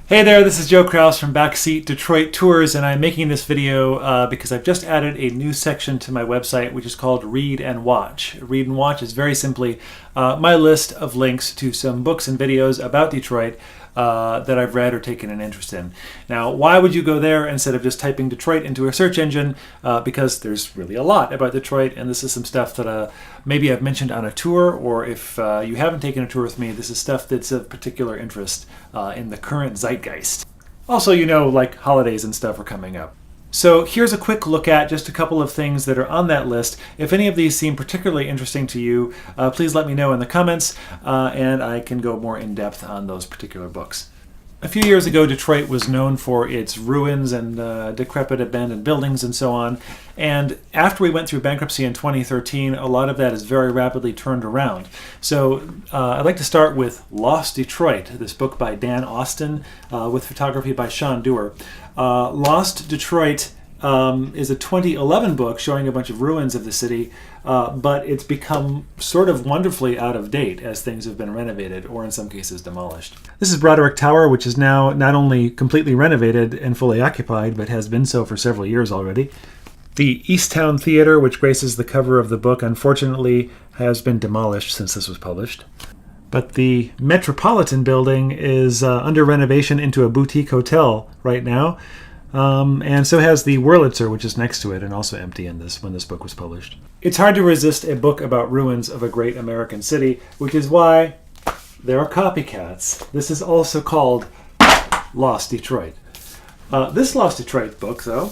Hey there, this is Joe Kraus from Backseat Detroit Tours, and I'm making this video because I've just added a new section to my website which is called Read and Watch. Read and Watch is very simply my list of links to some books and videos about Detroit that I've read or taken an interest in. Now, why would you go there instead of just typing Detroit into a search engine? Because there's really a lot about Detroit, and this is some stuff that maybe I've mentioned on a tour, or if you haven't taken a tour with me, this is stuff that's of particular interest in the current zeitgeist. Also, you know, like holidays and stuff are coming up. So here's a quick look at just a couple of things that are on that list. If any of these seem particularly interesting to you, please let me know in the comments, and I can go more in depth on those particular books. A few years ago, Detroit was known for its ruins and decrepit abandoned buildings and so on. And after we went through bankruptcy in 2013, a lot of that is very rapidly turned around. So I'd like to start with Lost Detroit, this book by Dan Austin with photography by Sean Dewar. Lost Detroit is a 2011 book showing a bunch of ruins of the city, but it's become sort of wonderfully out of date as things have been renovated, or in some cases demolished. This is Broderick Tower, which is now not only completely renovated and fully occupied, but has been so for several years already. The Easttown Theater, which graces the cover of the book, unfortunately has been demolished since this was published. But the Metropolitan building is under renovation into a boutique hotel right now. And so has the Wurlitzer, which is next to it and also empty when this book was published. It's hard to resist a book about ruins of a great American city, which is why there are copycats. This is also called Lost Detroit. This Lost Detroit book, though,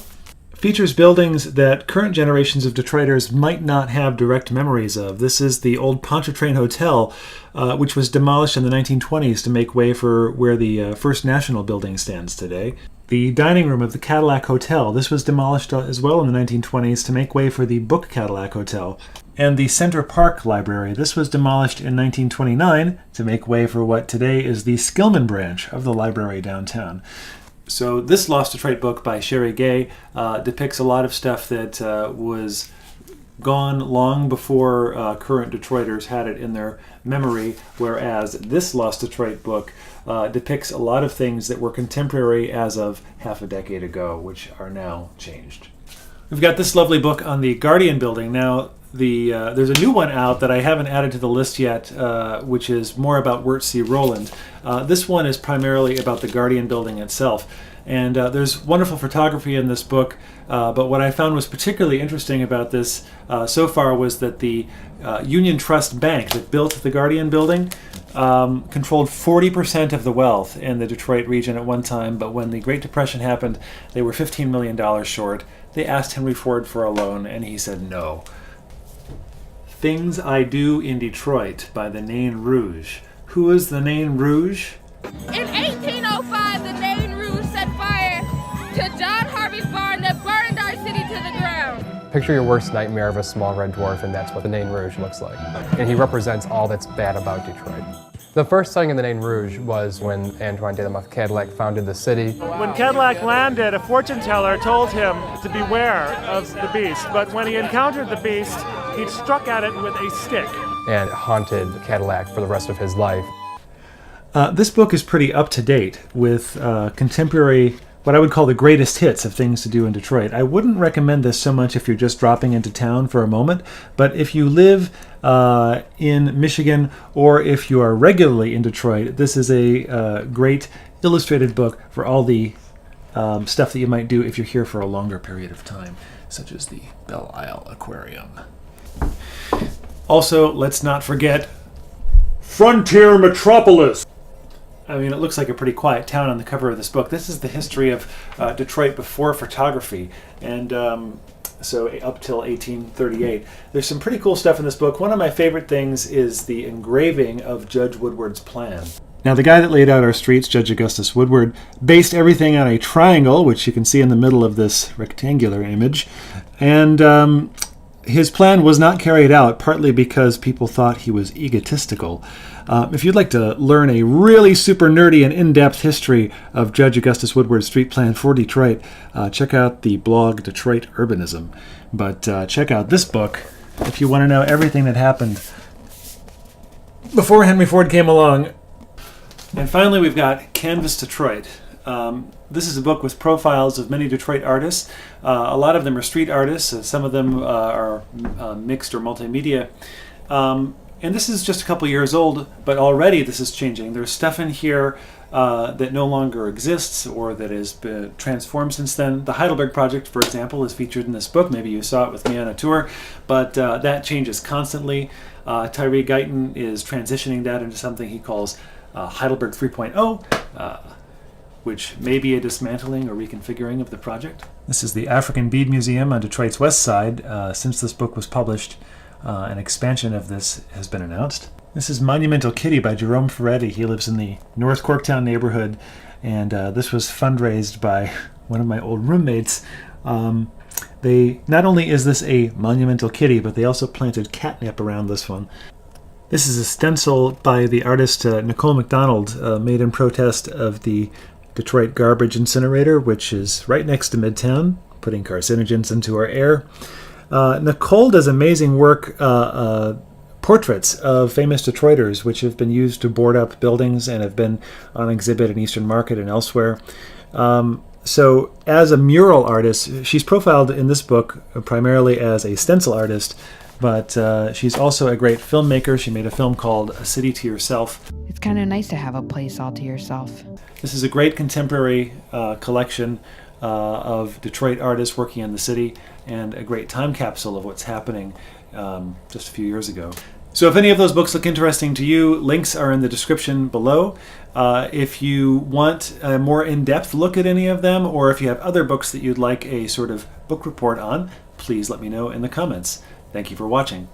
features buildings that current generations of Detroiters might not have direct memories of. This is the old Pontchartrain Hotel, which was demolished in the 1920s to make way for where the First National Building stands today. The dining room of the Cadillac Hotel, this was demolished as well in the 1920s to make way for the Book Cadillac Hotel. And the Center Park Library, this was demolished in 1929 to make way for what today is the Skillman branch of the library downtown. So this Lost Detroit book by Sherry Gay depicts a lot of stuff that was gone long before current Detroiters had it in their memory, whereas this Lost Detroit book depicts a lot of things that were contemporary as of half a decade ago, which are now changed. We've got this lovely book on the Guardian Building. Now, there's a new one out that I haven't added to the list yet, which is more about Wirt C. Rowland. This one is primarily about the Guardian Building itself. And there's wonderful photography in this book, but what I found was particularly interesting about this so far was that the Union Trust Bank that built the Guardian Building controlled 40% of the wealth in the Detroit region at one time, but when the Great Depression happened, they were $15 million short. They asked Henry Ford for a loan, and he said no. Things I Do in Detroit by the Nain Rouge. Who is the Nain Rouge? In 1805, the Nain Rouge set fire to John Harvey's barn that burned our city to the ground. Picture your worst nightmare of a small red dwarf, and that's what the Nain Rouge looks like. And he represents all that's bad about Detroit. The first sighting of the Nain Rouge was when Antoine de la Mothe Cadillac founded the city. When Cadillac landed, a fortune teller told him to beware of the beast, but when he encountered the beast, he struck at it with a stick. And it haunted Cadillac for the rest of his life. This book is pretty up-to-date with contemporary, what I would call the greatest hits of things to do in Detroit. I wouldn't recommend this so much if you're just dropping into town for a moment, but if you live in Michigan or if you are regularly in Detroit, this is a great illustrated book for all the stuff that you might do if you're here for a longer period of time, such as the Belle Isle Aquarium. Also, let's not forget Frontier Metropolis. I mean, it looks like a pretty quiet town on the cover of this book. This is the history of Detroit before photography, and so up till 1838. There's some pretty cool stuff in this book. One of my favorite things is the engraving of Judge Woodward's plan. Now, the guy that laid out our streets, Judge Augustus Woodward, based everything on a triangle, which you can see in the middle of this rectangular image, and his plan was not carried out, partly because people thought he was egotistical. If you'd like to learn a really super nerdy and in-depth history of Judge Augustus Woodward's street plan for Detroit, check out the blog Detroit Urbanism. But check out this book if you want to know everything that happened before Henry Ford came along. And finally, we've got Canvas Detroit. This is a book with profiles of many Detroit artists. A lot of them are street artists. Some of them are mixed or multimedia. And this is just a couple years old, but already this is changing. There's stuff in here that no longer exists or that has been transformed since then. The Heidelberg Project, for example, is featured in this book. Maybe you saw it with me on a tour, but that changes constantly. Tyree Guyton is transitioning that into something he calls Heidelberg 3.0, which may be a dismantling or reconfiguring of the project. This is the African Bead Museum on Detroit's west side. Since this book was published, an expansion of this has been announced. This is Monumental Kitty by Jerome Ferretti. He lives in the North Corktown neighborhood, and this was fundraised by one of my old roommates. Not only is this a monumental kitty, but they also planted catnip around this one. This is a stencil by the artist Nicole McDonald, made in protest of the Detroit garbage incinerator, which is right next to Midtown, putting carcinogens into our air. Nicole does amazing work, portraits of famous Detroiters, which have been used to board up buildings and have been on exhibit in Eastern Market and elsewhere. So as a mural artist, she's profiled in this book primarily as a stencil artist, but she's also a great filmmaker. She made a film called A City to Yourself. It's kind of nice to have a place all to yourself. This is a great contemporary collection of Detroit artists working in the city, and a great time capsule of what's happening just a few years ago. So if any of those books look interesting to you, links are in the description below. If you want a more in-depth look at any of them, or if you have other books that you'd like a sort of book report on, please let me know in the comments. Thank you for watching.